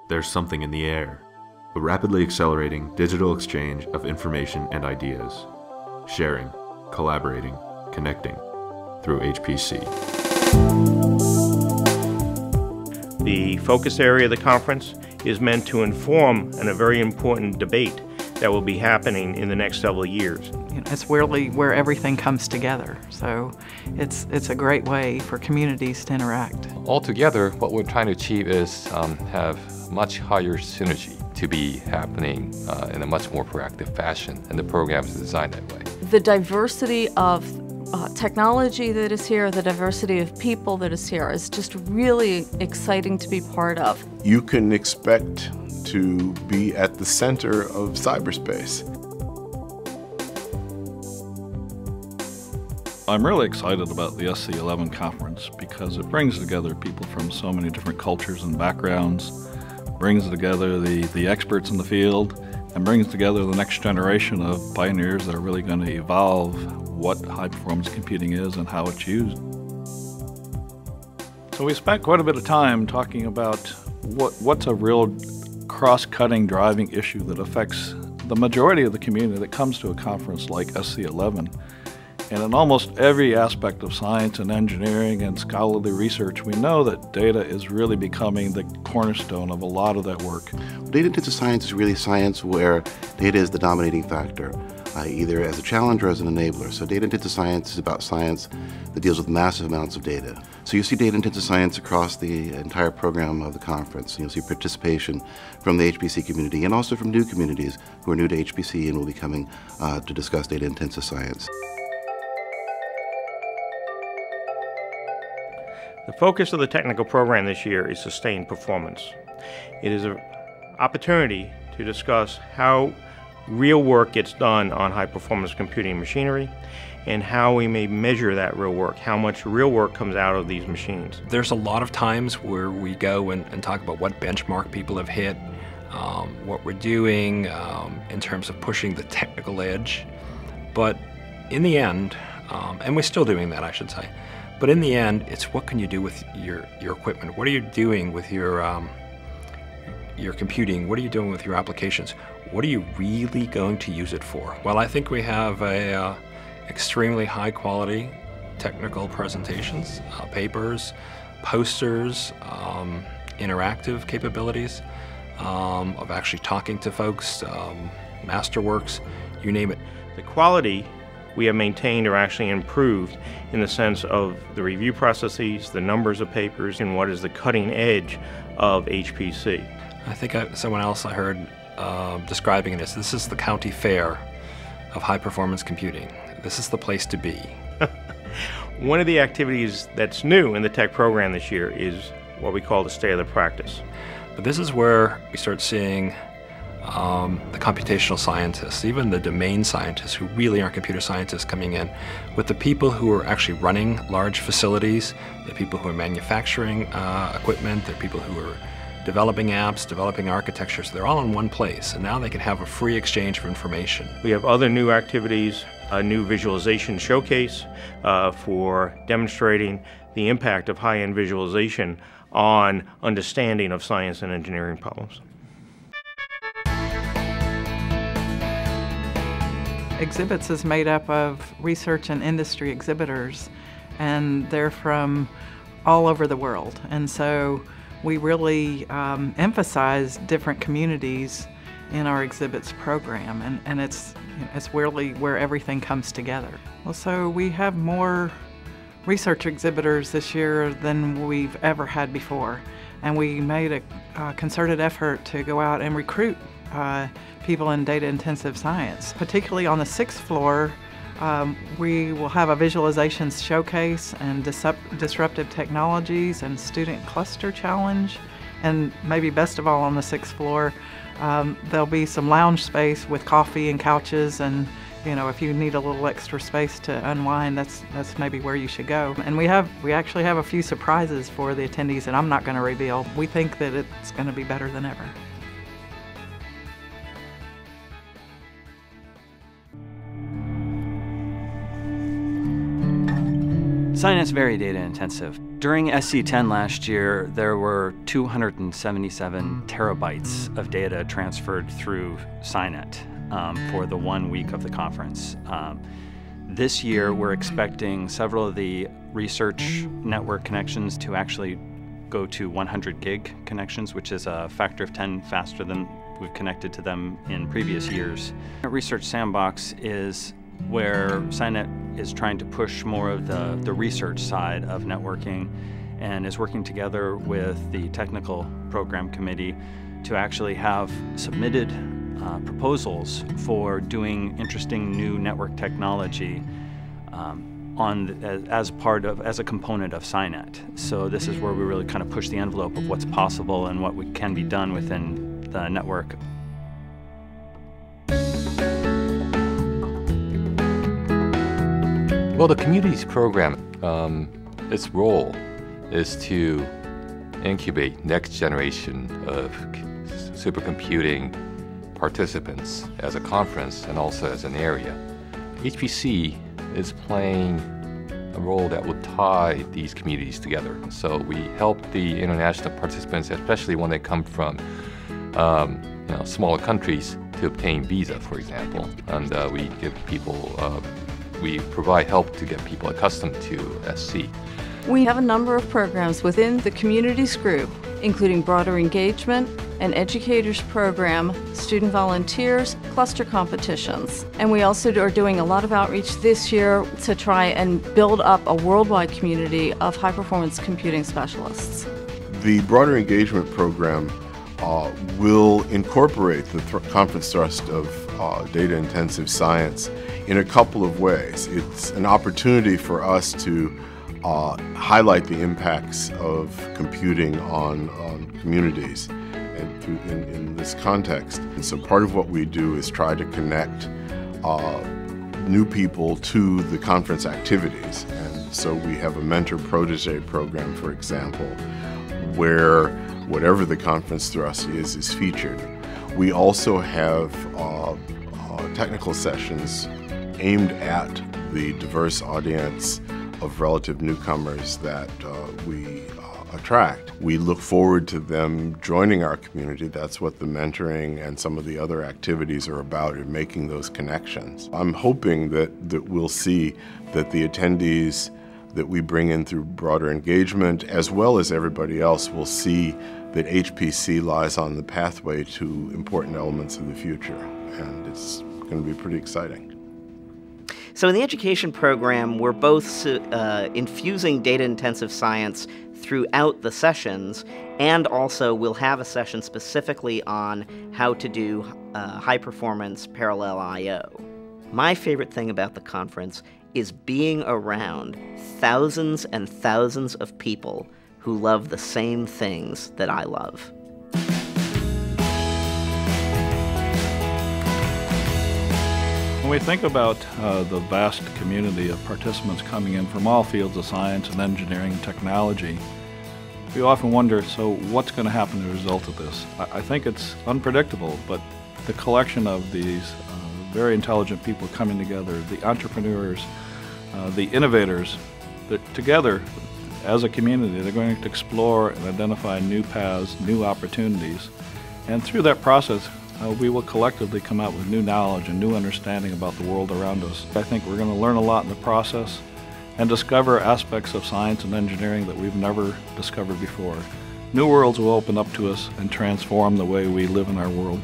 there's something in the air. A rapidly accelerating digital exchange of information and ideas. Sharing, collaborating, connecting through HPC. The focus area of the conference is meant to inform a very important debate that will be happening in the next several years. It's really where everything comes together, so it's a great way for communities to interact. Altogether, what we're trying to achieve is have much higher synergy to be happening in a much more proactive fashion, and the program is designed that way. The diversity of technology that is here, the diversity of people that is here is just really exciting to be part of. You can expect to be at the center of cyberspace. I'm really excited about the SC11 conference because it brings together people from so many different cultures and backgrounds, brings together the experts in the field, and brings together the next generation of pioneers that are really going to evolve what high-performance computing is and how it's used. So we spent quite a bit of time talking about what's a real cross-cutting driving issue that affects the majority of the community that comes to a conference like SC11. And in almost every aspect of science and engineering and scholarly research, we know that data is really becoming the cornerstone of a lot of that work. Data-intensive science is really science where data is the dominating factor, either as a challenge or as an enabler. So data-intensive science is about science that deals with massive amounts of data. So you see data-intensive science across the entire program of the conference. You'll see participation from the HPC community and also from new communities who are new to HPC and will be coming to discuss data-intensive science. The focus of the technical program this year is sustained performance. It is an opportunity to discuss how real work gets done on high-performance computing machinery and how we may measure that real work, how much real work comes out of these machines. There's a lot of times where we go and talk about what benchmark people have hit, what we're doing in terms of pushing the technical edge. But in the end, and we're still doing that, I should say, but in the end, it's what can you do with your equipment? What are you doing with your computing? What are you doing with your applications? What are you really going to use it for? Well, I think we have extremely high quality technical presentations, papers, posters, interactive capabilities of actually talking to folks, masterworks, you name it. The quality we have maintained or actually improved in the sense of the review processes, the numbers of papers, and what is the cutting edge of HPC. I think someone else I heard describing this is the county fair of high-performance computing. This is the place to be. One of the activities that's new in the tech program this year is what we call the State of the Practice. But this is where we start seeing the computational scientists, even the domain scientists who really aren't computer scientists coming in, with the people who are actually running large facilities, the people who are manufacturing equipment, the people who are developing apps, developing architectures. They're all in one place, and now they can have a free exchange of information. We have other new activities, a new visualization showcase for demonstrating the impact of high-end visualization on understanding of science and engineering problems. Exhibits is made up of research and industry exhibitors, and they're from all over the world. And so we really emphasize different communities in our exhibits program, and it's really where everything comes together. Well, so we have more research exhibitors this year than we've ever had before, and we made a concerted effort to go out and recruit people in data-intensive science. Particularly on the 6th floor, we will have a visualizations showcase and disruptive technologies and student cluster challenge. And maybe best of all, on the 6th floor, there'll be some lounge space with coffee and couches, and if you need a little extra space to unwind, that's maybe where you should go. And we actually have a few surprises for the attendees that I'm not going to reveal. We think that it's going to be better than ever. Science is very data intensive. During SC10 last year, there were 277 terabytes of data transferred through SciNet for the 1 week of the conference. This year, we're expecting several of the research network connections to actually go to 100 gig connections, which is a factor of 10 faster than we've connected to them in previous years. Research Sandbox is where SciNet is trying to push more of the research side of networking and is working together with the technical program committee to actually have submitted proposals for doing interesting new network technology as a component of SciNet. So this is where we really kind of push the envelope of what's possible and what can be done within the network. Well, the communities program, its role is to incubate next generation of supercomputing participants as a conference and also as an area. HPC is playing a role that will tie these communities together. So we help the international participants, especially when they come from smaller countries, to obtain visa, for example, and we give people. We provide help to get people accustomed to SC. We have a number of programs within the communities group, including broader engagement, an educators program, student volunteers, cluster competitions. And we also are doing a lot of outreach this year to try and build up a worldwide community of high-performance computing specialists. The broader engagement program will incorporate the conference thrust of data-intensive science in a couple of ways. It's an opportunity for us to highlight the impacts of computing on communities and in this context. And so part of what we do is try to connect new people to the conference activities. And so we have a mentor-protege program, for example, where whatever the conference thrust is featured. We also have technical sessions aimed at the diverse audience of relative newcomers that we attract. We look forward to them joining our community. That's what the mentoring and some of the other activities are about, in making those connections. I'm hoping that we'll see that the attendees that we bring in through broader engagement, as well as everybody else, will see that HPC lies on the pathway to important elements of the future, and it's going to be pretty exciting. So in the education program, we're both infusing data-intensive science throughout the sessions, and also we'll have a session specifically on how to do high-performance parallel I/O. My favorite thing about the conference is being around thousands and thousands of people who love the same things that I love. When we think about the vast community of participants coming in from all fields of science and engineering and technology, we often wonder, so what's going to happen as a result of this? I think it's unpredictable, but the collection of these very intelligent people coming together, the entrepreneurs, the innovators, that together as a community, they're going to explore and identify new paths, new opportunities, and through that process, we will collectively come out with new knowledge and new understanding about the world around us. I think we're going to learn a lot in the process and discover aspects of science and engineering that we've never discovered before. New worlds will open up to us and transform the way we live in our world.